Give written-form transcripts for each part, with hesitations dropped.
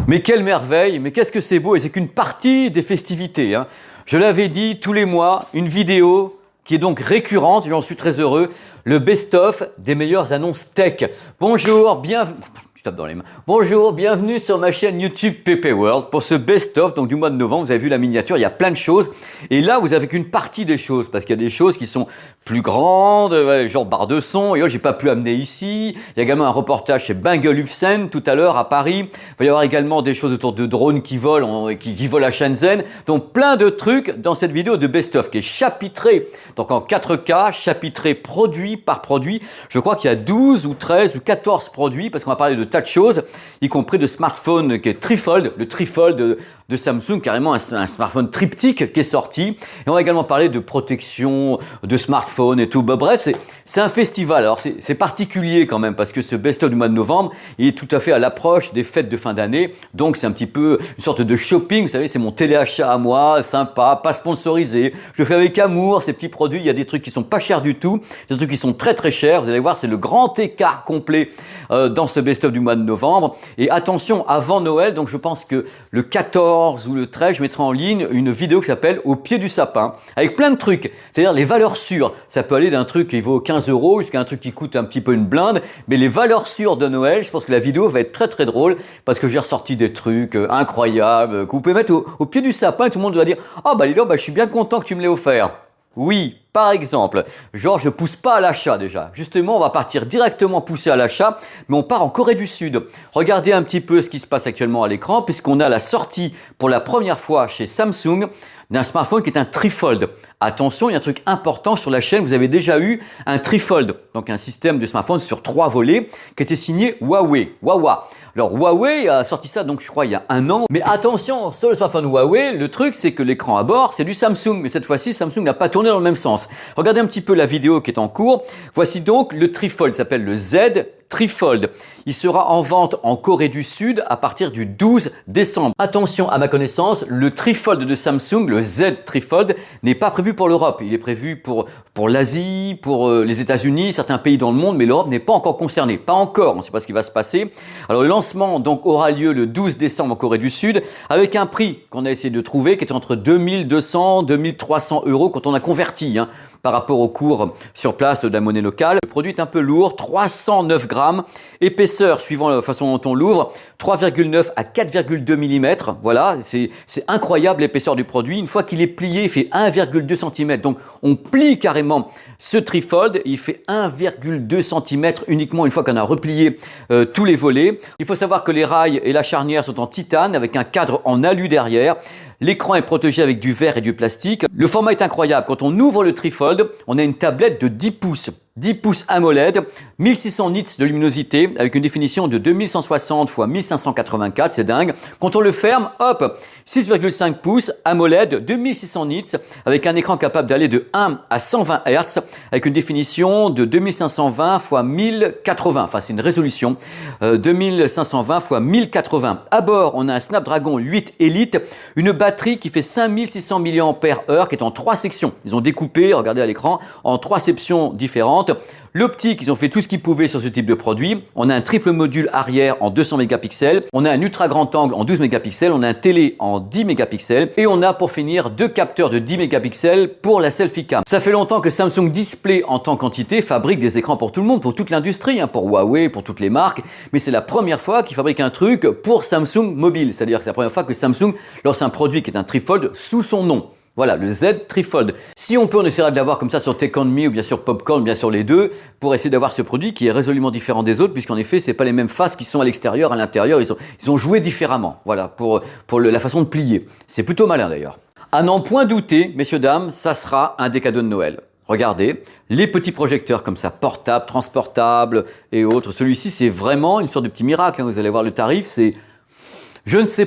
Mais quelle merveille, mais qu'est-ce que c'est beau, et c'est qu'une partie des festivités, hein. Je l'avais dit, tous les mois, une vidéo qui est donc récurrente, j'en suis très heureux, le best-of des meilleures annonces tech. Bonjour, bienvenue... Je tape dans les mains. Bonjour, bienvenue sur ma chaîne YouTube PP World pour ce best-of donc du mois de novembre. Vous avez vu la miniature, il y a plein de choses. Et là, vous avez qu'une partie des choses, parce qu'il y a des choses qui sont plus grandes, genre barre de son, et oh, j'ai pas pu amener ici. Il y a également un reportage chez Bang & Olufsen tout à l'heure à Paris. Il va y avoir également des choses autour de drones qui volent, qui volent à Shenzhen. Donc plein de trucs dans cette vidéo de best-of qui est chapitrée, donc en 4K, chapitré produit par produit. Je crois qu'il y a 12 ou 13 ou 14 produits, parce qu'on va parler de tas de choses, y compris de smartphone qui est Trifold, le Trifold de Samsung, carrément un smartphone triptyque qui est sorti. Et on va également parler de protection de smartphone et tout. Bah, bref, c'est un festival. Alors c'est particulier quand même, parce que ce best-of du mois de novembre, il est tout à fait à l'approche des fêtes de fin d'année. Donc c'est un petit peu une sorte de shopping. Vous savez, c'est mon téléachat à moi, sympa, pas sponsorisé. Je le fais avec amour, ces petits produits. Il y a des trucs qui sont pas chers du tout, des trucs qui sont très très chers. Vous allez voir, c'est le grand écart complet dans ce best-of du mois de novembre. Et attention, avant Noël, donc je pense que le 14 ou le 13, je mettrai en ligne une vidéo qui s'appelle Au pied du sapin, avec plein de trucs, c'est-à-dire les valeurs sûres. Ça peut aller d'un truc qui vaut 15 € jusqu'à un truc qui coûte un petit peu une blinde, mais les valeurs sûres de Noël, je pense que la vidéo va être très très drôle, parce que j'ai ressorti des trucs incroyables, que vous pouvez mettre au pied du sapin, et tout le monde va dire « Ah bah dis donc, je suis bien content que tu me l'aies offert ». Oui, par exemple, genre je pousse pas à l'achat déjà. Justement, on va partir directement pousser à l'achat, mais on part en Corée du Sud. Regardez un petit peu ce qui se passe actuellement à l'écran, puisqu'on a la sortie pour la première fois chez Samsung d'un smartphone qui est un Trifold. Attention, il y a un truc important sur la chaîne, vous avez déjà eu un Trifold, donc un système de smartphone sur 3 volets qui était signé Huawei. Alors Huawei a sorti ça donc je crois il y a un an, mais attention, sur le smartphone Huawei, le truc c'est que l'écran à bord c'est du Samsung, mais cette fois-ci Samsung n'a pas tourné dans le même sens. Regardez un petit peu la vidéo qui est en cours. Voici donc le Trifold, il s'appelle le Z Trifold. Il sera en vente en Corée du Sud à partir du 12 décembre. Attention, à ma connaissance, le Trifold de Samsung, le Z Trifold, n'est pas prévu pour l'Europe. Il est prévu pour l'Asie, pour les États-Unis, certains pays dans le monde, mais l'Europe n'est pas encore concernée. Pas encore, on ne sait pas ce qui va se passer. Alors le lancement donc aura lieu le 12 décembre en Corée du Sud, avec un prix qu'on a essayé de trouver, qui est entre 2200 et 2300 € quand on a converti, par rapport au cours sur place de la monnaie locale. Le produit est un peu lourd, 309 grammes, épaisseur suivant la façon dont on l'ouvre, 3,9 à 4,2 mm. Voilà, c'est incroyable l'épaisseur du produit. Une fois qu'il est plié, il fait 1,2 cm. Donc on plie carrément ce Trifold, il fait 1,2 cm uniquement une fois qu'on a replié tous les volets. Il faut savoir que les rails et la charnière sont en titane avec un cadre en alu derrière. L'écran est protégé avec du verre et du plastique. Le format est incroyable. Quand on ouvre le Trifold, on a une tablette de 10 pouces. 10 pouces AMOLED, 1600 nits de luminosité avec une définition de 2160 x 1584, c'est dingue. Quand on le ferme, hop, 6,5 pouces AMOLED, 2600 nits avec un écran capable d'aller de 1 à 120 Hz avec une définition de 2520 x 1080, enfin c'est une résolution 2520 x 1080. À bord, on a un Snapdragon 8 Elite, une batterie qui fait 5600 mAh qui est en 3 sections. Ils ont découpé, regardez à l'écran, en 3 sections différentes. L'optique, ils ont fait tout ce qu'ils pouvaient sur ce type de produit. On a un triple module arrière en 200 mégapixels, on a un ultra grand angle en 12 mégapixels, on a un télé en 10 mégapixels et on a pour finir 2 capteurs de 10 mégapixels pour la selfie cam. Ça fait longtemps que Samsung Display en tant qu'entité fabrique des écrans pour tout le monde, pour toute l'industrie, pour Huawei, pour toutes les marques, mais c'est la première fois qu'ils fabriquent un truc pour Samsung Mobile, c'est-à-dire que c'est la première fois que Samsung lance un produit qui est un Trifold sous son nom. Voilà, le Z Trifold. Si on peut, on essaiera de l'avoir comme ça sur Take On Me ou bien sur Popcorn, bien sûr les deux, pour essayer d'avoir ce produit qui est résolument différent des autres, puisqu'en effet, c'est pas les mêmes faces qui sont à l'extérieur, à l'intérieur, ils ont joué différemment, voilà, pour la façon de plier. C'est plutôt malin d'ailleurs. À n'en point douter, messieurs, dames, ça sera un des cadeaux de Noël. Regardez, les petits projecteurs comme ça, portables, transportables et autres. Celui-ci, c'est vraiment une sorte de petit miracle, vous allez voir le tarif, c'est... Je ne sais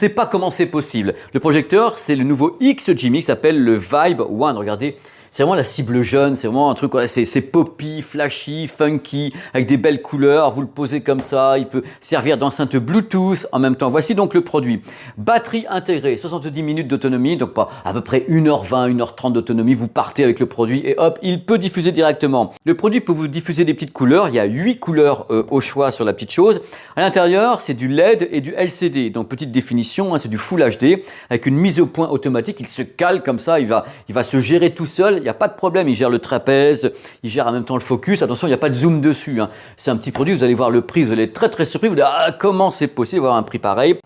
pas comment c'est possible. Le projecteur, c'est le nouveau XGMI qui s'appelle le Vibe One. Regardez, c'est vraiment la cible jeune, c'est vraiment un truc, c'est poppy, flashy, funky, avec des belles couleurs, vous le posez comme ça, il peut servir d'enceinte Bluetooth en même temps. Voici donc le produit. Batterie intégrée, 70 minutes d'autonomie, donc pas à peu près 1h20, 1h30 d'autonomie, vous partez avec le produit et hop, il peut diffuser directement. Le produit peut vous diffuser des petites couleurs, il y a 8 couleurs au choix sur la petite chose. À l'intérieur, c'est du LED et du LCD, donc petite définition, hein, c'est du Full HD, avec une mise au point automatique, il se cale comme ça, il va se gérer tout seul, il n'y a pas de problème, il gère le trapèze, il gère en même temps le focus, attention, il n'y a pas de zoom dessus, hein. C'est un petit produit, vous allez voir le prix, vous allez être très très surpris, vous allez dire, ah, comment c'est possible d'avoir un prix pareil?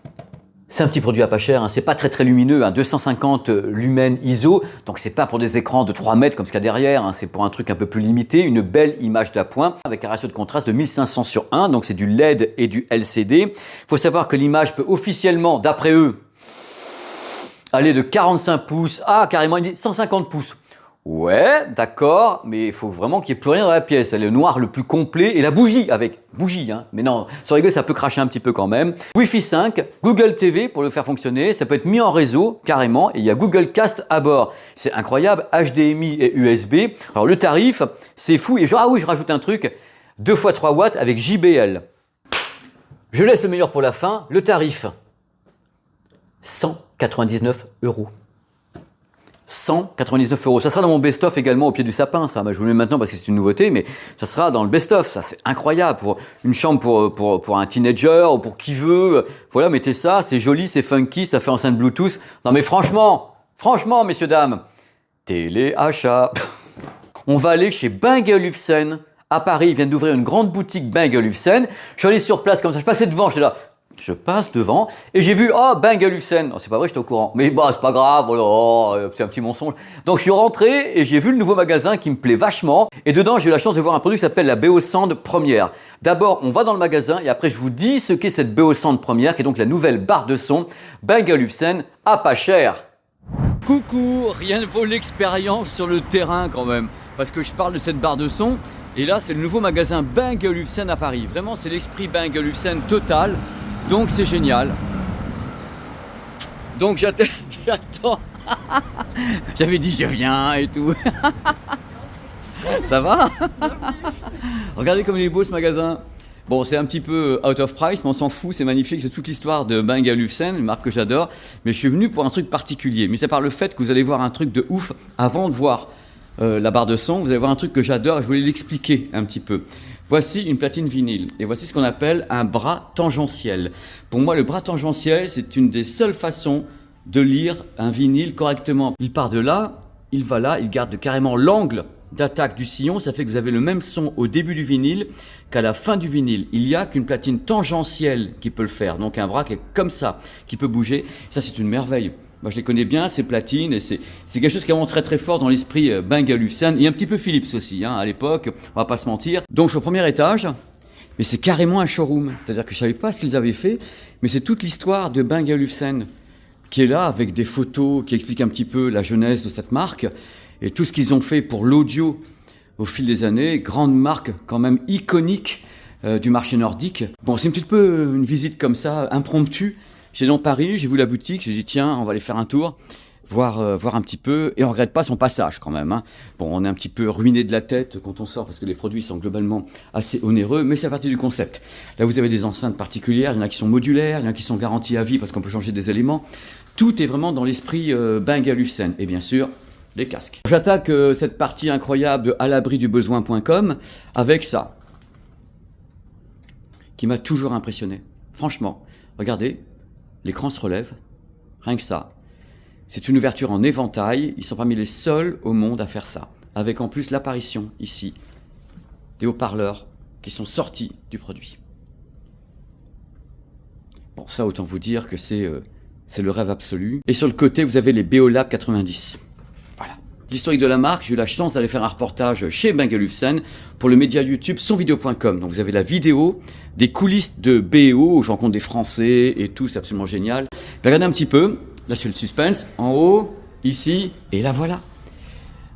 C'est un petit produit à pas cher, hein. C'est pas très lumineux, hein. 250 lumens ISO, donc c'est pas pour des écrans de 3 mètres comme ce qu'il y a derrière, hein. C'est pour un truc un peu plus limité, une belle image d'appoint avec un ratio de contraste de 1500/1, donc c'est du LED et du LCD. Il faut savoir que l'image peut officiellement, d'après eux, aller de 45 pouces à carrément 150 pouces. Ouais, d'accord, mais il faut vraiment qu'il n'y ait plus rien dans la pièce. C'est le noir le plus complet et la bougie avec bougie, hein. Mais non, sur rigole, ça peut cracher un petit peu quand même. Wi-Fi 5, Google TV pour le faire fonctionner, ça peut être mis en réseau carrément et il y a Google Cast à bord. C'est incroyable, HDMI et USB. Alors le tarif, c'est fou et genre, ah oui, je rajoute un truc, 2 x 3 watts avec JBL. Je laisse le meilleur pour la fin, le tarif, 199 €. 199 €. Ça sera dans mon best-of également au pied du sapin, ça. Je vous le mets maintenant parce que c'est une nouveauté, mais ça sera dans le best-of. Ça, c'est incroyable pour une chambre pour un teenager ou pour qui veut. Voilà, mettez ça, c'est joli, c'est funky, ça fait enceinte Bluetooth. Non mais franchement, messieurs, dames, téléachat. On va aller chez Bang & Olufsen à Paris. Ils viennent d'ouvrir une grande boutique Bang & Olufsen. Je suis allé sur place comme ça, je passais devant, j'étais là. Je passe devant et j'ai vu, oh, Bang & Olufsen. Oh, c'est pas vrai, j'étais au courant. Mais bah, c'est pas grave, oh, c'est un petit mensonge. Donc, je suis rentré et j'ai vu le nouveau magasin qui me plaît vachement. Et dedans, j'ai eu la chance de voir un produit qui s'appelle la Beosand Première. D'abord, on va dans le magasin et après, je vous dis ce qu'est cette Beosand Première, qui est donc la nouvelle barre de son Bang & Olufsen à pas cher. Coucou, rien ne vaut l'expérience sur le terrain quand même. Parce que je parle de cette barre de son. Et là, c'est le nouveau magasin Bang & Olufsen à Paris. Vraiment, c'est l'esprit Bang & Olufsen total. Donc c'est génial. Donc j'attends. J'avais dit je viens et tout. Ça va? Regardez comme il est beau ce magasin. Bon, c'est un petit peu out of price, mais on s'en fout, c'est magnifique. C'est toute l'histoire de Bang & Olufsen, une marque que j'adore. Mais je suis venu pour un truc particulier. Mais c'est par le fait que vous allez voir un truc de ouf avant de voir la barre de son. Vous allez voir un truc que j'adore et je voulais l'expliquer un petit peu. Voici une platine vinyle et voici ce qu'on appelle un bras tangentiel. Pour moi, le bras tangentiel, c'est une des seules façons de lire un vinyle correctement. Il part de là, il va là, il garde carrément l'angle d'attaque du sillon. Ça fait que vous avez le même son au début du vinyle qu'à la fin du vinyle. Il n'y a qu'une platine tangentielle qui peut le faire. Donc un bras qui est comme ça, qui peut bouger. Ça, c'est une merveille. Moi, je les connais bien, ces platines, et c'est quelque chose qui est vraiment très fort dans l'esprit Bang & Olufsen, et un petit peu Philips aussi, hein, à l'époque, on va pas se mentir. Donc, je suis au premier étage, mais c'est carrément un showroom, c'est-à-dire que je savais pas ce qu'ils avaient fait, mais c'est toute l'histoire de Bang & Olufsen qui est là, avec des photos qui expliquent un petit peu la jeunesse de cette marque, et tout ce qu'ils ont fait pour l'audio au fil des années, grande marque quand même iconique du marché nordique. Bon, c'est un petit peu une visite comme ça, impromptue. J'étais dans Paris, j'ai vu la boutique, j'ai dit tiens, on va aller faire un tour, voir un petit peu, et on regrette pas son passage quand même, hein. Bon, on est un petit peu ruiné de la tête quand on sort parce que les produits sont globalement assez onéreux, mais c'est à partir du concept. Là, vous avez des enceintes particulières, il y en a qui sont modulaires, il y en a qui sont garanties à vie parce qu'on peut changer des éléments. Tout est vraiment dans l'esprit Bang & Olufsen, et bien sûr, les casques. J'attaque cette partie incroyable de alabri-du-besoin.com avec ça, qui m'a toujours impressionné. Franchement, regardez. L'écran se relève, rien que ça. C'est une ouverture en éventail, ils sont parmi les seuls au monde à faire ça. Avec en plus l'apparition, ici, des haut-parleurs qui sont sortis du produit. Bon, ça, autant vous dire que c'est le rêve absolu. Et sur le côté, vous avez les Beolab 90. Voilà. L'historique de la marque, j'ai eu la chance d'aller faire un reportage chez Bang & Olufsen pour le média YouTube sonvideo.com. Donc vous avez la vidéo des coulisses de BO, où je rencontre des Français et tout, c'est absolument génial. Regardez un petit peu, là c'est le suspense, en haut, ici, et là voilà.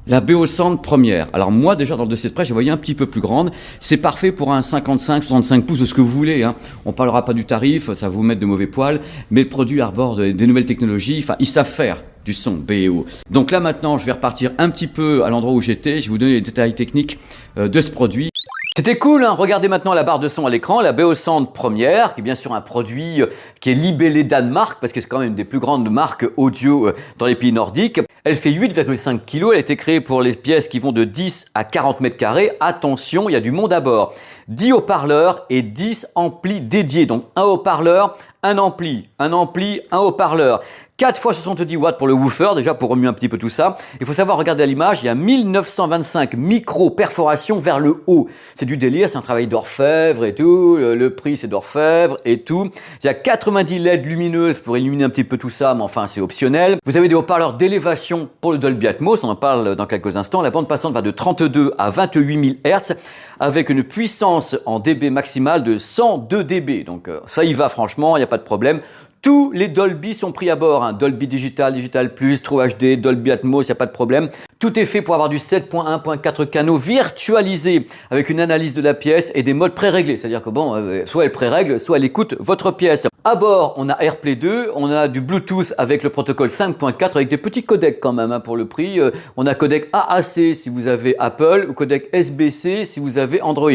La Beosand Première. Alors moi déjà dans le dossier de presse, je voyais un petit peu plus grande. C'est parfait pour un 55-65 pouces de ce que vous voulez, hein. On parlera pas du tarif, ça va vous mettre de mauvais poils, mais le produit arbore des nouvelles technologies, enfin ils savent faire. du son BO. Donc là maintenant, je vais repartir un petit peu à l'endroit où j'étais. Je vais vous donner les détails techniques de ce produit. C'était cool, hein. Regardez maintenant la barre de son à l'écran, la Beosound première, qui est bien sûr un produit qui est libellé Danemark, parce que c'est quand même une des plus grandes marques audio dans les pays nordiques. Elle fait 8,5 kg, elle a été créée pour les pièces qui vont de 10 à 40 mètres carrés. Attention, il y a du monde à bord. 10 haut-parleurs et 10 amplis dédiés. Donc un haut-parleur, un ampli, un haut-parleur. 4 x 70 watts pour le woofer, déjà pour remuer un petit peu tout ça. Il faut savoir, regarder à l'image, il y a 1925 micro-perforations vers le haut. C'est du délire, c'est un travail d'orfèvre et tout. Le prix, c'est d'orfèvre et tout. Il y a 90 LED lumineuses pour illuminer un petit peu tout ça, mais enfin, c'est optionnel. Vous avez des haut-parleurs d'élévation pour le Dolby Atmos, on en parle dans quelques instants. La bande passante va de 32 à 28 000 Hz avec une puissance en dB maximale de 102 dB. Donc ça y va franchement, il n'y a pas de problème. Tous les Dolby sont pris à bord, hein. Dolby Digital, Digital Plus, True HD, Dolby Atmos, il n'y a pas de problème. Tout est fait pour avoir du 7.1.4 canaux virtualisés avec une analyse de la pièce et des modes pré-réglés. C'est-à-dire que bon, soit elle pré-règle, soit elle écoute votre pièce. À bord, on a AirPlay 2, on a du Bluetooth avec le protocole 5.4 avec des petits codecs quand même, hein, pour le prix. On a codec AAC si vous avez Apple ou codec SBC si vous avez Android.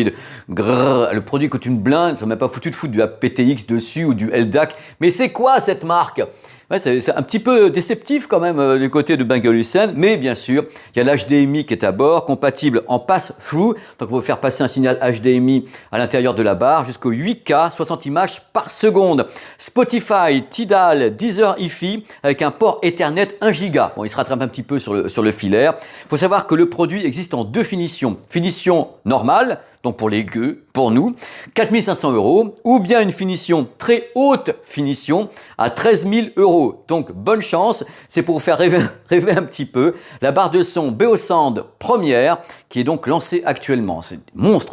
Grrr, le produit coûte une blinde, ça m'a pas foutu de foutre du aptX dessus ou du LDAC. Mais c'est quoi cette marque ? Ouais, c'est un petit peu déceptif quand même du côté de Bang & Olufsen, mais bien sûr, il y a l'HDMI qui est à bord, compatible en pass-through, donc on peut faire passer un signal HDMI à l'intérieur de la barre jusqu'au 8K, 60 images par seconde. Spotify, Tidal, Deezer hi-fi avec un port Ethernet 1 Go. Bon, il se rattrape un petit peu sur le filaire. Il faut savoir que le produit existe en deux finitions. Finition normale, donc pour les gueux, pour nous, 4 500 €, ou bien une finition très haute finition à 13 000 €. Donc bonne chance, c'est pour vous faire rêver un petit peu. La barre de son Beosound première, qui est donc lancée actuellement. C'est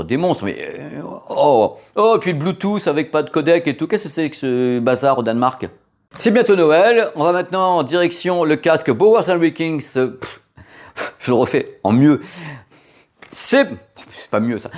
des monstres, mais et puis le Bluetooth avec pas de codec et tout. Qu'est-ce que c'est que ce bazar au Danemark? C'est bientôt Noël, on va maintenant en direction le casque Bowers & Wilkins. Je le refais en mieux. C'est pas mieux ça.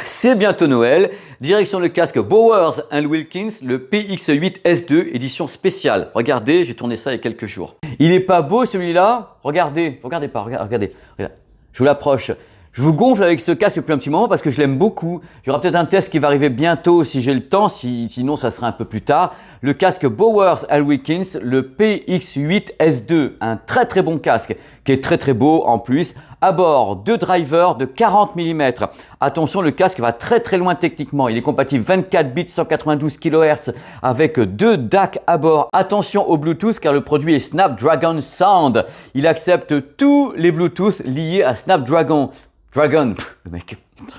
C'est bientôt Noël. Direction le casque Bowers & Wilkins, le PX8S2 édition spéciale. Regardez, j'ai tourné ça il y a quelques jours. Il est pas beau celui-là? Regardez pas, regardez. Je vous l'approche. Je vous gonfle avec ce casque depuis un petit moment parce que je l'aime beaucoup. Il y aura peut-être un test qui va arriver bientôt si j'ai le temps, sinon ça sera un peu plus tard. Le casque Bowers & Wilkins, le PX8S2, un très très bon casque qui est très très beau en plus. À bord, deux drivers de 40 mm. Attention, le casque va très très loin techniquement. Il est compatible 24 bits 192 kHz avec deux DAC à bord. Attention au Bluetooth car le produit est Snapdragon Sound. Il accepte tous les Bluetooth liés à Snapdragon. Le mec,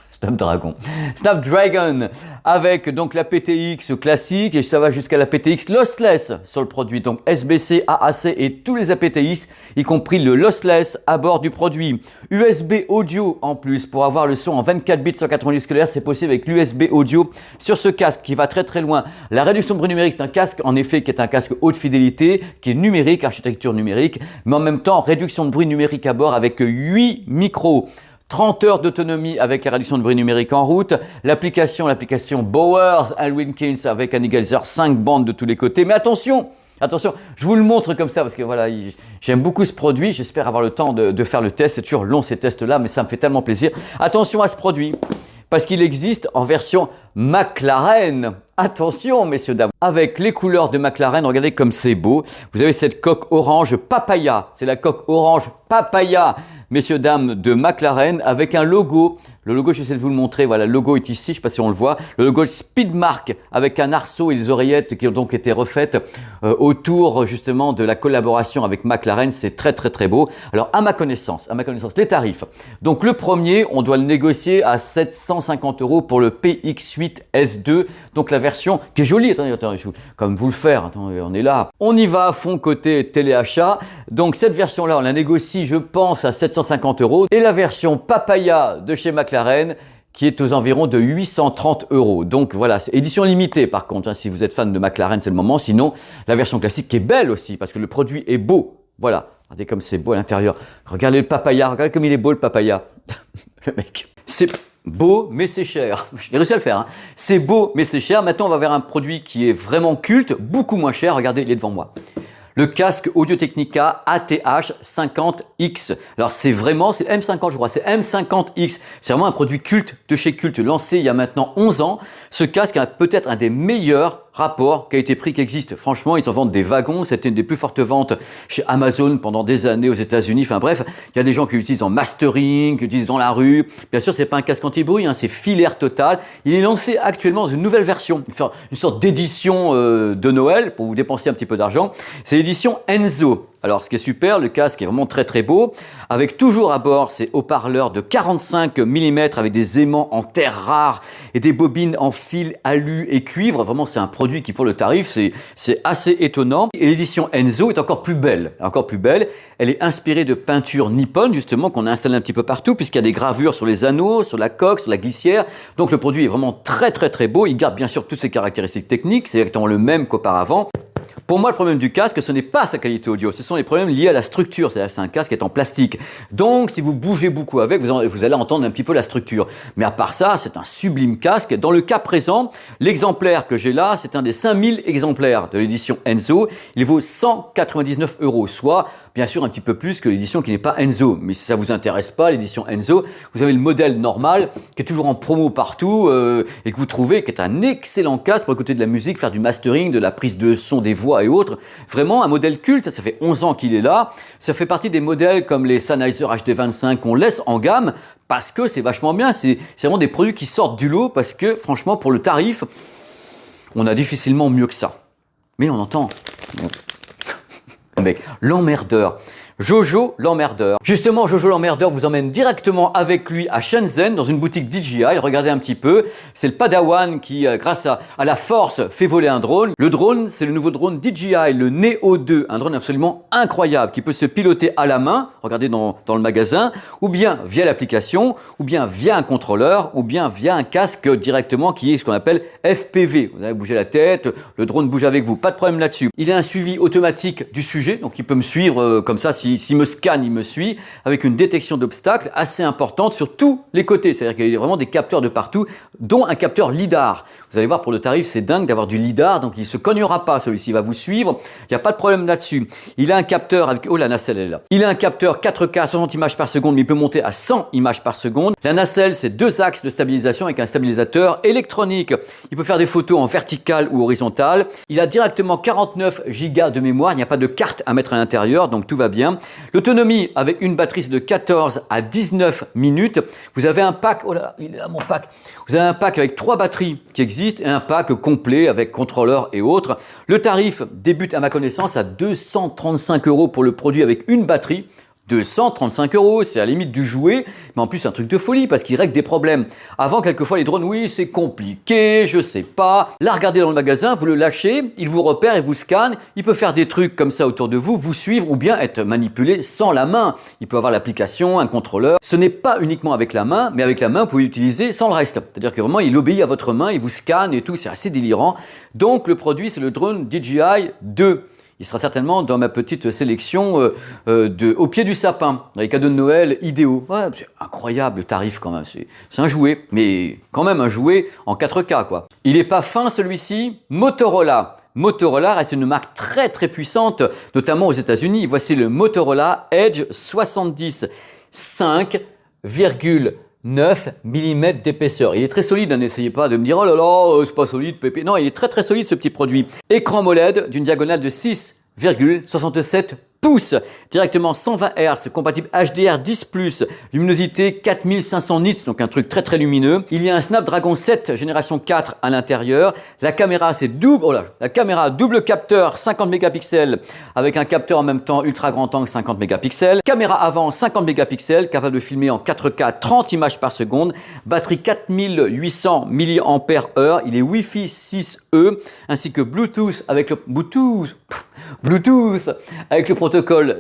Snapdragon, avec donc la PTX classique et ça va jusqu'à la PTX lossless sur le produit. Donc SBC, AAC et tous les aptX, y compris le lossless à bord du produit. USB audio en plus pour avoir le son en 24 bits 192 kHz, c'est possible avec l'USB audio sur ce casque qui va très très loin. La réduction de bruit numérique, c'est un casque en effet qui est un casque haute fidélité, qui est numérique, architecture numérique, mais en même temps réduction de bruit numérique à bord avec 8 micros. 30 heures d'autonomie avec la réduction de bruit numérique en route, l'application Bowers & Wilkins avec un égaliseur 5 bandes de tous les côtés. Mais attention, je vous le montre comme ça parce que voilà, j'aime beaucoup ce produit, j'espère avoir le temps de faire le test. C'est toujours long ces tests-là, mais ça me fait tellement plaisir. Attention à ce produit, parce qu'il existe en version McLaren. Attention, messieurs, dames, avec les couleurs de McLaren, regardez comme c'est beau. Vous avez cette coque orange papaya, c'est la coque orange papaya, messieurs, dames, de McLaren, avec un logo. Le logo, je vais essayer de vous le montrer, voilà, le logo est ici, je ne sais pas si on le voit. Le logo Speedmark, avec un arceau et les oreillettes qui ont donc été refaites autour justement de la collaboration avec McLaren. C'est très très très beau. Alors, à ma connaissance, les tarifs. Donc, le premier, on doit le négocier à 750 € pour le PX8S2, donc la version qui est jolie. Attendez, comme vous le faire, attendez, on est là. On y va à fond côté téléachat. Donc cette version-là, on la négocie, je pense, à 750 €. Et la version Papaya de chez McLaren, qui est aux environs de 830 €. Donc voilà, c'est édition limitée par contre. Hein, si vous êtes fan de McLaren, c'est le moment. Sinon, la version classique qui est belle aussi, parce que le produit est beau. Voilà, regardez comme c'est beau à l'intérieur. Regardez le Papaya, regardez comme il est beau le Papaya. Le mec, c'est beau, mais c'est cher. J'ai réussi à le faire. Hein. C'est beau, mais c'est cher. Maintenant, on va vers un produit qui est vraiment culte, beaucoup moins cher. Regardez, il est devant moi. Le casque Audio-Technica ATH50X. Alors c'est M50 je crois, c'est M50X. C'est vraiment un produit culte de chez Culte, lancé il y a maintenant 11 ans. Ce casque a peut-être un des meilleurs rapports qualité-prix qui existe. Franchement, ils en vendent des wagons. C'était une des plus fortes ventes chez Amazon pendant des années aux États-Unis. Enfin bref, il y a des gens qui l'utilisent en mastering, qui l'utilisent dans la rue. Bien sûr, c'est pas un casque anti-bruit, hein, c'est filaire total. Il est lancé actuellement dans une nouvelle version, une sorte d'édition de Noël pour vous dépenser un petit peu d'argent. C'est l'édition Enzo. Alors, ce qui est super, le casque est vraiment très beau, avec toujours à bord ces haut-parleurs de 45 mm avec des aimants en terre rare et des bobines en fil, alu et cuivre. Vraiment, c'est un produit qui, pour le tarif, c'est assez étonnant. Et l'édition Enzo est encore plus belle. Elle est inspirée de peintures nippon, justement, qu'on a installé un petit peu partout, puisqu'il y a des gravures sur les anneaux, sur la coque, sur la glissière. Donc, le produit est vraiment très beau. Il garde bien sûr toutes ses caractéristiques techniques. C'est exactement le même qu'auparavant. Pour moi, le problème du casque, ce n'est pas sa qualité audio, ce sont les problèmes liés à la structure. C'est-à-dire que c'est un casque qui est en plastique. Donc, si vous bougez beaucoup avec, vous allez entendre un petit peu la structure. Mais à part ça, c'est un sublime casque. Dans le cas présent, l'exemplaire que j'ai là, c'est un des 5000 exemplaires de l'édition Enzo. Il vaut 199 €, soit bien sûr un petit peu plus que l'édition qui n'est pas Enzo. Mais si ça vous intéresse pas, l'édition Enzo, vous avez le modèle normal qui est toujours en promo partout et que vous trouvez qui est un excellent casque pour écouter de la musique, faire du mastering, de la prise de son, des voix et autres. Vraiment un modèle culte, ça fait 11 ans qu'il est là. Ça fait partie des modèles comme les Sennheiser HD25 qu'on laisse en gamme parce que c'est vachement bien. C'est vraiment des produits qui sortent du lot parce que franchement pour le tarif, on a difficilement mieux que ça. Mais on entend. Mec, l'emmerdeur. Jojo l'emmerdeur. Justement, Jojo l'emmerdeur vous emmène directement avec lui à Shenzhen dans une boutique DJI. Regardez un petit peu, c'est le Padawan qui, grâce à la force, fait voler un drone. Le drone, c'est le nouveau drone DJI, le Neo 2, un drone absolument incroyable qui peut se piloter à la main, regardez dans le magasin, ou bien via l'application, ou bien via un contrôleur, ou bien via un casque directement qui est ce qu'on appelle FPV. Vous allez bouger la tête, le drone bouge avec vous, pas de problème là-dessus. Il a un suivi automatique du sujet, donc il peut me suivre comme ça. S'il me scanne, il me suit, avec une détection d'obstacles assez importante sur tous les côtés. C'est-à-dire qu'il y a vraiment des capteurs de partout, dont un capteur LiDAR. Vous allez voir, pour le tarif, c'est dingue d'avoir du LiDAR, donc il ne se cognera pas, celui-ci va vous suivre. Il n'y a pas de problème là-dessus. Il a un capteur avec... Oh, la nacelle est là. Il a un capteur 4K, 60 images par seconde, mais il peut monter à 100 images par seconde. La nacelle, c'est 2 axes de stabilisation avec un stabilisateur électronique. Il peut faire des photos en verticale ou horizontale. Il a directement 49 Go de mémoire. Il n'y a pas de carte à mettre à l'intérieur, donc tout va bien. L'autonomie avec une batterie c'est de 14 à 19 minutes. Vous avez un pack, oh là, il est là mon pack. Vous avez un pack avec 3 batteries qui existent et un pack complet avec contrôleur et autres. Le tarif débute à ma connaissance à 235 € pour le produit avec une batterie. 235 €, c'est à la limite du jouet, mais en plus c'est un truc de folie parce qu'il règle des problèmes. Avant, quelquefois, les drones, oui, c'est compliqué, je sais pas. Là, regardez dans le magasin, vous le lâchez, il vous repère et vous scanne. Il peut faire des trucs comme ça autour de vous, vous suivre ou bien être manipulé sans la main. Il peut avoir l'application, un contrôleur. Ce n'est pas uniquement avec la main, mais avec la main, vous pouvez l'utiliser sans le reste. C'est-à-dire que vraiment, il obéit à votre main, il vous scanne et tout, c'est assez délirant. Donc, le produit, c'est le drone DJI 2. Il sera certainement dans ma petite sélection au pied du sapin, les cadeaux de Noël idéaux. Ouais, c'est incroyable le tarif quand même, c'est un jouet, mais quand même un jouet en 4K quoi. Il n'est pas fin celui-ci, Motorola. Motorola reste une marque très puissante, notamment aux États-Unis. Voici le Motorola Edge 70, 5,9 mm d'épaisseur. Il est très solide, n'essayez pas de me dire oh là là, c'est pas solide, pépé. Non, il est très solide ce petit produit. Écran AMOLED d'une diagonale de 6,67 pouces, directement 120 Hz, compatible HDR10+, luminosité 4500 nits, donc un truc très lumineux. Il y a un Snapdragon 7 génération 4 à l'intérieur. La caméra, c'est la caméra double capteur 50 mégapixels avec un capteur en même temps ultra grand angle 50 mégapixels. Caméra avant 50 mégapixels, capable de filmer en 4K 30 images par seconde. Batterie 4800 mAh. Il est Wi-Fi 6E ainsi que Bluetooth avec le protocole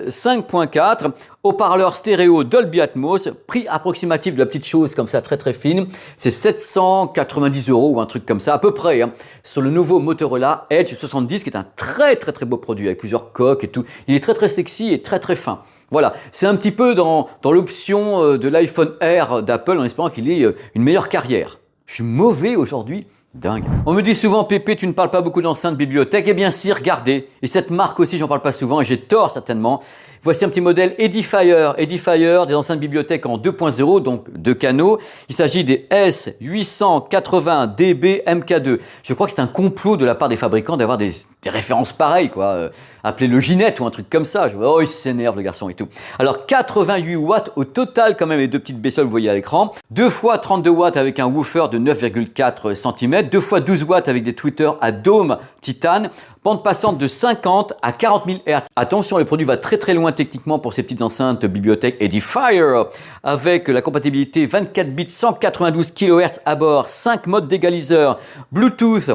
5.4, haut-parleur stéréo Dolby Atmos, prix approximatif de la petite chose comme ça très fine, c'est 790 € ou un truc comme ça à peu près, hein, sur le nouveau Motorola Edge 70 qui est un très beau produit avec plusieurs coques et tout. Il est très sexy et très fin. Voilà, c'est un petit peu dans l'option de l'iPhone Air d'Apple en espérant qu'il ait une meilleure carrière. Je suis mauvais aujourd'hui. Dingue. On me dit souvent, Pépé, tu ne parles pas beaucoup d'enceintes bibliothèque. Eh bien si, regardez. Et cette marque aussi, j'en parle pas souvent et j'ai tort certainement. Voici un petit modèle Edifier. Edifier, des enceintes bibliothèques en 2.0, donc 2 canaux. Il s'agit des S880DB MK2. Je crois que c'est un complot de la part des fabricants d'avoir des références pareilles, quoi. Appelez-le Ginette ou un truc comme ça. Oh, il s'énerve le garçon et tout. Alors 88 watts au total quand même, les deux petites bestioles, vous voyez à l'écran. 2 fois 32 watts avec un woofer de 9,4 cm. 2 fois 12 watts avec des tweeters à dôme titane. Bande passante de 50 à 40 000 Hz. Attention, le produit va très très loin techniquement pour ces petites enceintes bibliothèque Edifier avec la compatibilité 24 bits 192 kHz à bord, 5 modes d'égaliseur, Bluetooth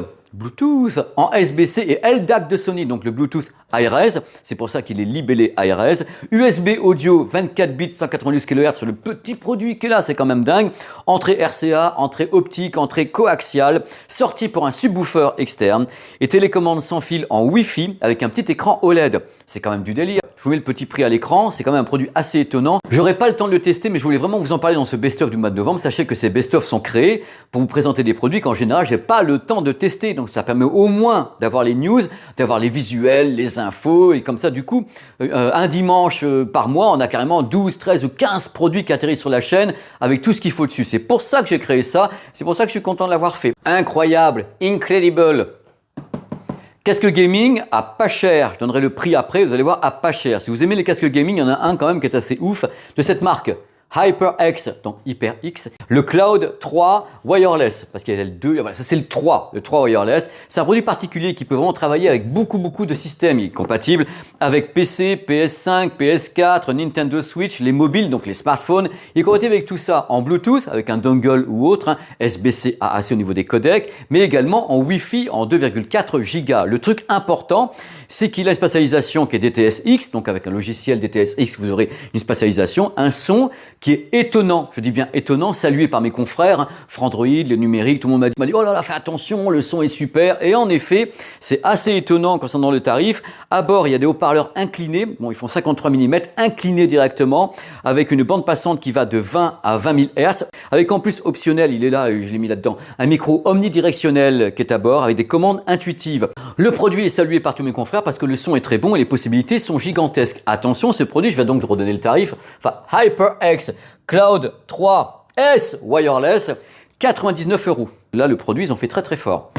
en SBC et LDAC de Sony, donc le Bluetooth ARS, c'est pour ça qu'il est libellé ARS, USB audio 24 bits 192 kHz sur le petit produit qui est là, c'est quand même dingue, entrée RCA, entrée optique, entrée coaxiale, sortie pour un subwoofer externe et télécommande sans fil en Wi-Fi avec un petit écran OLED, c'est quand même du délire. Je vous mets le petit prix à l'écran, c'est quand même un produit assez étonnant. J'aurai pas le temps de le tester, mais je voulais vraiment vous en parler dans ce best-of du mois de novembre. Sachez que ces best-of sont créés pour vous présenter des produits qu'en général, j'ai pas le temps de tester. Donc ça permet au moins d'avoir les news, d'avoir les visuels, les infos, et comme ça, du coup, un dimanche par mois, on a carrément 12, 13 ou 15 produits qui atterrissent sur la chaîne avec tout ce qu'il faut dessus. C'est pour ça que j'ai créé ça, c'est pour ça que je suis content de l'avoir fait. Incroyable, incredible. Casque gaming à pas cher, je donnerai le prix après, vous allez voir à pas cher. Si vous aimez les casques gaming, il y en a un quand même qui est assez ouf de cette marque. HyperX, donc HyperX, le Cloud 3 Wireless, parce qu'il y a le 2, voilà, ça c'est le 3 Wireless. C'est un produit particulier qui peut vraiment travailler avec beaucoup de systèmes. Il est compatible avec PC, PS5, PS4, Nintendo Switch, les mobiles, donc les smartphones. Il est compatible avec tout ça en Bluetooth, avec un dongle ou autre, SBC AAC au niveau des codecs, mais également en Wi-Fi en 2,4 Go. Le truc important, c'est qu'il a une spatialisation qui est DTS-X, donc avec un logiciel DTS-X, vous aurez une spatialisation, un son qui est étonnant, je dis bien étonnant, salué par mes confrères, Frandroid, le numérique, tout le monde m'a dit oh là là, fais attention, le son est super. Et en effet, c'est assez étonnant concernant le tarif. À bord, il y a des haut-parleurs inclinés, bon, ils font 53 mm, inclinés directement, avec une bande passante qui va de 20 à 20 000 Hz, avec en plus optionnel, il est là, je l'ai mis là-dedans, un micro omnidirectionnel qui est à bord, avec des commandes intuitives. Le produit est salué par tous mes confrères parce que le son est très bon et les possibilités sont gigantesques. Attention, ce produit, je vais donc redonner le tarif, enfin HyperX Cloud 3 S Wireless, 99 €. Là, le produit, ils ont fait très très fort.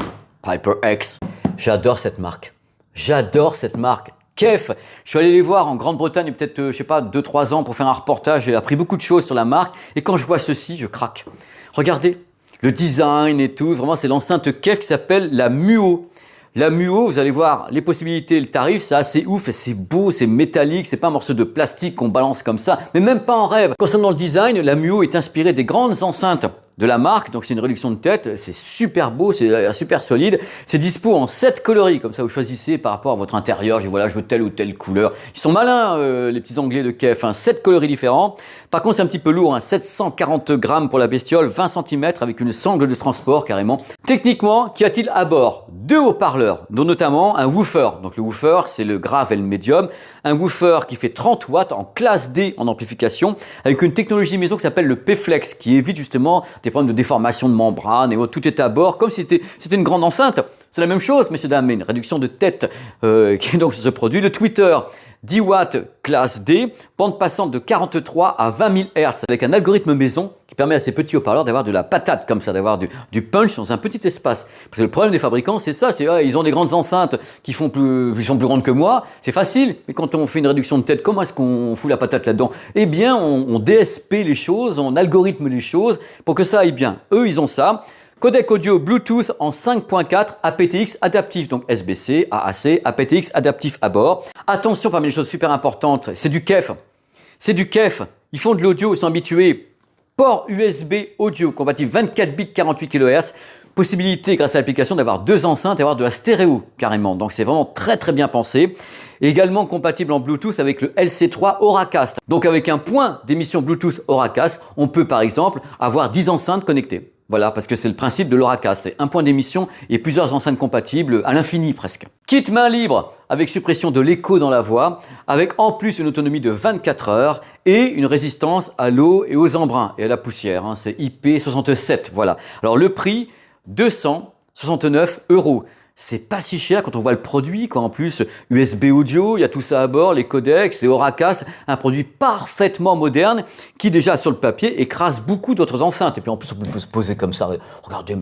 HyperX, j'adore cette marque. J'adore cette marque. Kef, je suis allé les voir en Grande-Bretagne il y a peut-être, je sais pas, 2-3 ans pour faire un reportage. J'ai appris beaucoup de choses sur la marque. Et quand je vois ceci, je craque. Regardez, le design et tout. Vraiment, c'est l'enceinte Kef qui s'appelle la Muo. La Muo, vous allez voir les possibilités, le tarif, c'est assez ouf et c'est beau, c'est métallique, c'est pas un morceau de plastique qu'on balance comme ça, mais même pas en rêve. Concernant le design, la Muo est inspirée des grandes enceintes de la marque, donc c'est une réduction de tête, c'est super beau, c'est super solide, c'est dispo en 7 coloris, comme ça vous choisissez par rapport à votre intérieur, je dis voilà, je veux telle ou telle couleur. Ils sont malins les petits anglais de Kef, 7 coloris différents. Par contre c'est un petit peu lourd, 740 grammes pour la bestiole, 20 cm avec une sangle de transport carrément. Techniquement, qu'y a-t-il à bord? 2 haut-parleurs, dont notamment un woofer. Donc le woofer, c'est le grave et le médium. Un woofer qui fait 30 watts en classe D en amplification, avec une technologie maison qui s'appelle le P-Flex, qui évite justement des problèmes de déformation de membrane et tout est à bord, comme si c'était une grande enceinte. C'est la même chose, messieurs, dames, mais une réduction de tête qui est donc sur ce produit. Le tweeter, 10 watts classe D, bande passante de 43 à 20 000 Hz, avec un algorithme maison qui permet à ces petits haut-parleurs d'avoir de la patate comme ça, d'avoir du punch dans un petit espace. Parce que le problème des fabricants, c'est ça, c'est ils ont des grandes enceintes qui sont plus grandes que moi, c'est facile, mais quand on fait une réduction de tête, comment est-ce qu'on fout la patate là-dedans? Eh bien, on DSP les choses, on algorithme les choses pour que ça aille bien. Eux, ils ont ça. Codec audio Bluetooth en 5.4 aptX adaptif, donc SBC, AAC, aptX adaptif à bord. Attention, parmi les choses super importantes, c'est du Kef. C'est du Kef. Ils font de l'audio, ils sont habitués. Port USB audio compatible 24 bits 48 kHz. Possibilité, grâce à l'application, d'avoir 2 enceintes et avoir de la stéréo carrément. Donc c'est vraiment très très bien pensé. Et également compatible en Bluetooth avec le LC3 Auracast. Donc avec un point d'émission Bluetooth Auracast, on peut par exemple avoir 10 enceintes connectées. Voilà, parce que c'est le principe de l'Auracast, c'est un point d'émission et plusieurs enceintes compatibles à l'infini presque. Kit main libre avec suppression de l'écho dans la voix, avec en plus une autonomie de 24 heures et une résistance à l'eau et aux embruns et à la poussière. C'est IP67, voilà. Alors le prix, 200 69 €. C'est pas si cher quand on voit le produit, quoi. En plus, USB audio, il y a tout ça à bord, les codecs, c'est Auracast, un produit parfaitement moderne qui déjà sur le papier écrase beaucoup d'autres enceintes. Et puis en plus, on peut se poser comme ça. Regardez,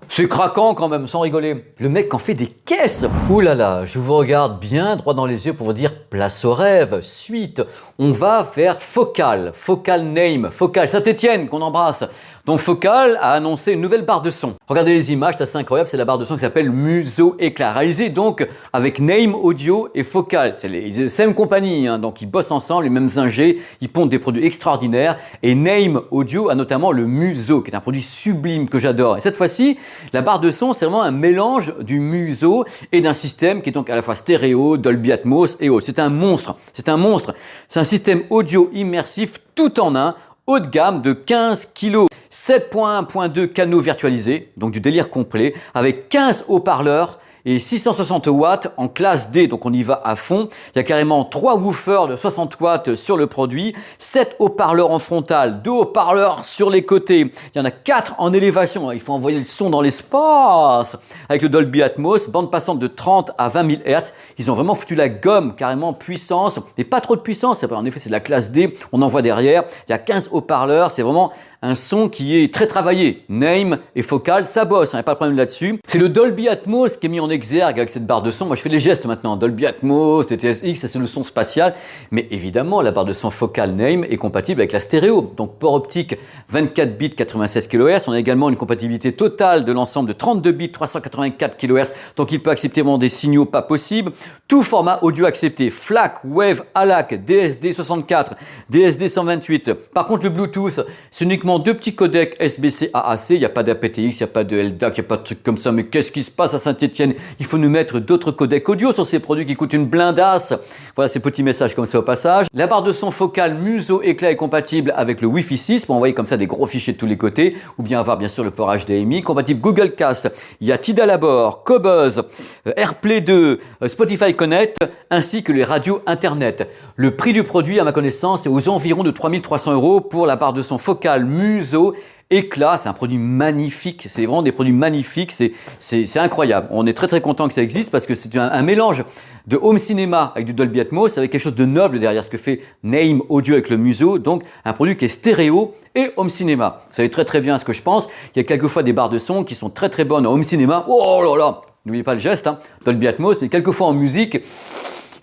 c'est craquant quand même, sans rigoler. Le mec en fait des caisses. Ouh là là, je vous regarde bien droit dans les yeux pour vous dire place au rêve. Suite, on va vers Focal, Focal Name, Focal Saint-Étienne qu'on embrasse. Donc Focal a annoncé une nouvelle barre de son. Regardez les images, c'est assez incroyable, c'est la barre de son qui s'appelle Muso Éclat, réalisée donc avec Name Audio et Focal. C'est les same compagnie, hein, donc ils bossent ensemble, les mêmes ingés, ils pondent des produits extraordinaires. Et Name Audio a notamment le Muso, qui est un produit sublime que j'adore. Et cette fois-ci, la barre de son, c'est vraiment un mélange du Muso et d'un système qui est donc à la fois stéréo, Dolby Atmos et autres. C'est un monstre, c'est un monstre. C'est un système audio immersif tout en un, haut de gamme de 15 kg. 7.1.2 canaux virtualisés, donc du délire complet, avec 15 haut-parleurs et 660 watts en classe D, donc on y va à fond. Il y a carrément 3 woofers de 60 watts sur le produit, 7 haut-parleurs en frontal, 2 haut-parleurs sur les côtés. Il y en a 4 en élévation, il faut envoyer le son dans l'espace. Avec le Dolby Atmos, bande passante de 30 à 20 000 Hz. Ils ont vraiment foutu la gomme, carrément puissance, mais pas trop de puissance. En effet, c'est de la classe D, on envoie derrière. Il y a 15 haut-parleurs, c'est vraiment un son qui est très travaillé. Name et Focal, ça bosse, il n'y a pas de problème là-dessus. C'est le Dolby Atmos qui est mis en exergue avec cette barre de son. Moi, je fais les gestes maintenant. Dolby Atmos, TTSX, ça c'est le son spatial. Mais évidemment, la barre de son Focal Name est compatible avec la stéréo. Donc, port optique 24 bits 96 kHz. On a également une compatibilité totale de l'ensemble de 32 bits 384 kHz. Donc, il peut accepter vraiment des signaux pas possibles. Tout format audio accepté. FLAC, WAV, ALAC, DSD 64, DSD 128. Par contre, le Bluetooth, c'est uniquement 2 petits codecs SBC AAC, il n'y a pas d'aptX, il n'y a pas de LDAC, il n'y a pas de trucs comme ça, mais qu'est-ce qui se passe à Saint-Étienne? Il faut nous mettre d'autres codecs audio sur ces produits qui coûtent une blindasse. Voilà ces petits messages comme ça au passage. La barre de son Focal Muso Éclat est compatible avec le Wi-Fi 6 pour envoyer comme ça des gros fichiers de tous les côtés, ou bien avoir bien sûr le port HDMI, compatible Google Cast, il y a Tidal à bord, Qobuz, AirPlay 2, Spotify Connect, ainsi que les radios Internet. Le prix du produit, à ma connaissance, est aux environs de 3300 € pour la barre de son Focal Muso Éclat. C'est un produit magnifique, c'est vraiment des produits magnifiques, c'est incroyable. On est très très content que ça existe parce que c'est un mélange de home cinéma avec du Dolby Atmos, avec quelque chose de noble derrière ce que fait Name Audio avec le Muso, donc un produit qui est stéréo et home cinéma. Vous savez très très bien ce que je pense. Il y a quelquefois des barres de son qui sont très très bonnes en home cinéma. Oh là là, n'oubliez pas le geste, hein, Dolby Atmos, mais quelquefois en musique,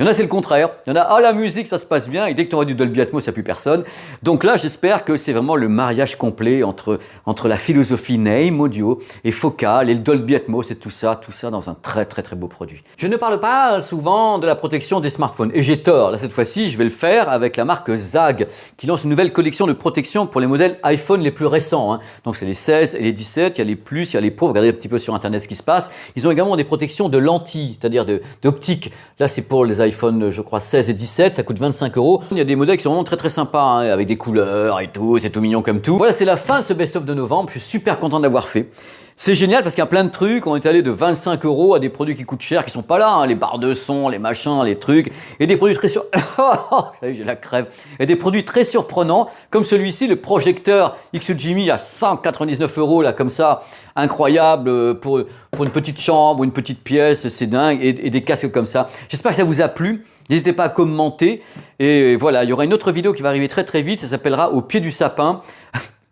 il y en a, c'est le contraire. Il y en a, ah, la musique, ça se passe bien, et dès que tu auras du Dolby Atmos, il n'y a plus personne. Donc là, j'espère que c'est vraiment le mariage complet entre la philosophie Name Audio et Focal et le Dolby Atmos et tout ça dans un très très très beau produit. Je ne parle pas souvent de la protection des smartphones, et j'ai tort. Là, cette fois-ci, je vais le faire avec la marque ZAG, qui lance une nouvelle collection de protection pour les modèles iPhone les plus récents, hein. Donc c'est les 16 et les 17, il y a les plus, il y a les Pro, regardez un petit peu sur Internet ce qui se passe. Ils ont également des protections de lentilles, c'est-à-dire d'optique. Là, c'est pour les iPhone, je crois, 16 et 17, ça coûte 25 €. Il y a des modèles qui sont vraiment très très sympas, hein, avec des couleurs et tout, c'est tout mignon comme tout. Voilà, c'est la fin de ce best-of de novembre, je suis super content d'avoir fait. C'est génial parce qu'il y a plein de trucs, on est allé de 25 € à des produits qui coûtent cher, qui sont pas là, hein, les barres de son, les machins, les trucs, et des produits très j'ai la crève. Et des produits très surprenants, comme celui-ci, le projecteur XUGMI à 199 € là, comme ça, incroyable, pour une petite chambre ou une petite pièce, c'est dingue, et des casques comme ça. J'espère que ça vous a plu. N'hésitez pas à commenter. Et voilà, il y aura une autre vidéo qui va arriver très très vite, ça s'appellera Au pied du sapin.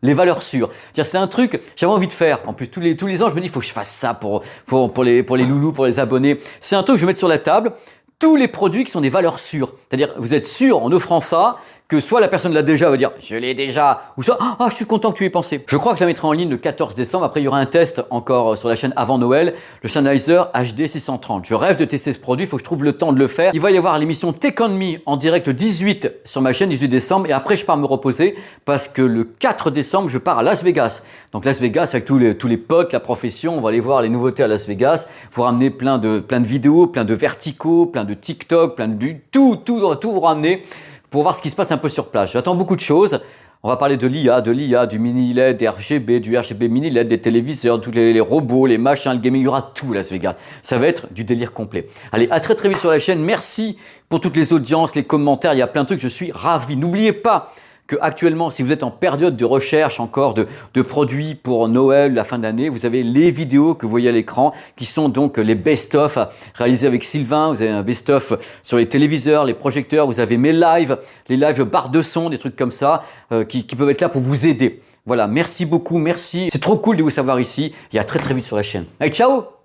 Les valeurs sûres. C'est un truc que j'avais envie de faire. En plus, tous les ans, je me dis, il faut que je fasse ça pour les loulous, pour les abonnés. C'est un truc que je vais mettre sur la table. Tous les produits qui sont des valeurs sûres. C'est-à-dire, vous êtes sûr en offrant ça que soit la personne l'a déjà, va dire je l'ai déjà, ou soit ah, je suis content que tu aies pensé. Je crois que je la mettrai en ligne le 14 décembre. Après, il y aura un test encore sur la chaîne avant Noël, le Sennheiser HD 630. Je rêve de tester ce produit, il faut que je trouve le temps de le faire. Il va y avoir l'émission Tech on Me en direct le 18 sur ma chaîne, 18 décembre, et après je pars me reposer parce que le 4 décembre, je pars à Las Vegas. Donc Las Vegas avec tous les potes, la profession, on va aller voir les nouveautés à Las Vegas, vous ramener plein de vidéos, plein de verticaux, plein de TikTok, plein de tout vous ramener pour voir ce qui se passe un peu sur place. J'attends beaucoup de choses. On va parler de l'IA, du mini LED, des RGB, du RGB mini LED, des téléviseurs, tous les robots, les machins, le gaming, il y aura tout à Las Vegas. Ça va être du délire complet. Allez, à très très vite sur la chaîne. Merci pour toutes les audiences, les commentaires, il y a plein de trucs, je suis ravi. N'oubliez pas que actuellement, si vous êtes en période de recherche encore de produits pour Noël, la fin d'année, vous avez les vidéos que vous voyez à l'écran qui sont donc les best-of réalisés avec Sylvain. Vous avez un best-of sur les téléviseurs, les projecteurs, vous avez mes lives, les lives barres de son, des trucs comme ça qui peuvent être là pour vous aider. Voilà, merci beaucoup, merci. C'est trop cool de vous savoir ici et à très très vite sur la chaîne. Allez, ciao!